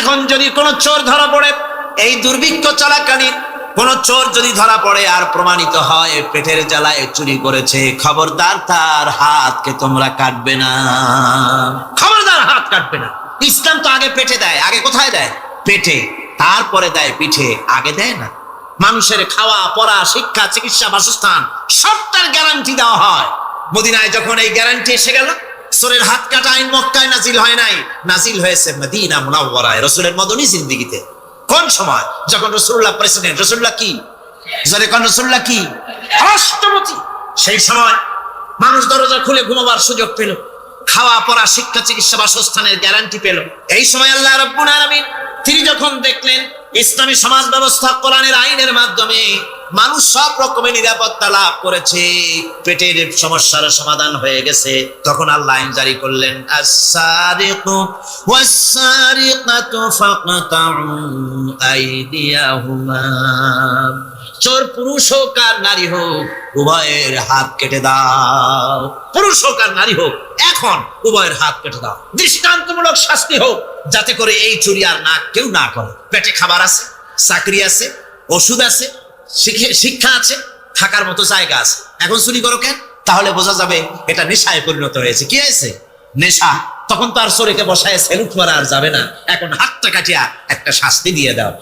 এখন যদি কোনো চোর ধরা পড়ে, এই দুর্ভিক্ষ চলাকালীন কোন চোর যদি ধরা পড়ে আর প্রমাণিত হয় পেটের জ্বালায় চুরি করেছে, খবরদার তার হাতকে তোমরা কাটবে না, খবরদার হাত কাটবে না। ইসলাম তো আগে পেটে দেয়, আগে কোথায় দেয়? পেটে, তারপরে দেয় পিঠে, আগে দেয় না। মানুষের খাওয়া পড়া শিক্ষা চিকিৎসা বাসস্থান সবটার গ্যারান্টি দেওয়া হয়। মদিনায় যখন এই গ্যারান্টি এসে গেল, চোরের হাত কাটা আইন মক্কায় নাজিল হয় নাই, নাজিল হয়েছে মদিনা মুনাওয়ারায়, রাসূলের মদনী জিন্দেগিতে। কোন সময়? যখন রাসূলুল্লাহ প্রেসিডেন্ট। রাসূলুল্লাহ কি? জোরে কোন রাসূলুল্লাহ কি? রাষ্ট্রপতি। সেই সময় মানুষ দরজা খুলে ঘুমাবার সুযোগ পেল, খাওয়া পড়া শিক্ষা চিকিৎসা বাসস্থানের গ্যারান্টি পেল। এই সময় আল্লাহ রাব্বুল আলামিন তিনি যখন দেখলেন ইসলামী সমাজ ব্যবস্থা কোরআনের আইনের মাধ্যমে মানুষ সব রকমের নিরাপত্তা লাভ করেছে, পেটের সমস্যার সমাধান হয়ে গেছে, তখন আল্লাহ আইন জারি করলেন, আস-সারিকু ওয়াস-সারিকাতু ফাকতাউ আইদিয়াহুমা। চোর পুরুষ হোক আর নারী হোক, উভয়ের হাত কেটে দাও। পুরুষ হোক আর নারী হোক, এখন উভয়ের হাত কেটে দাও। দৃষ্টান্তমূলক শাস্তি হোক, যাতে করে এই চুরি আর না কেউ না করে। পেটে খাবার আছে, চাকরি আছে, ওষুধ আছে, শিক্ষা আছে, থাকার মতো জায়গা আছে, এখন চুরি করো কেন? তাহলে বোঝা যাবে এটা নেশায় পরিণত হয়েছে। কি হয়েছে? নেশা। তখন তো আর চোরেকে বসায় সেলুট মারা আর যাবে না, এখন হাতটা কাটিয়া একটা শাস্তি দিয়ে দাও।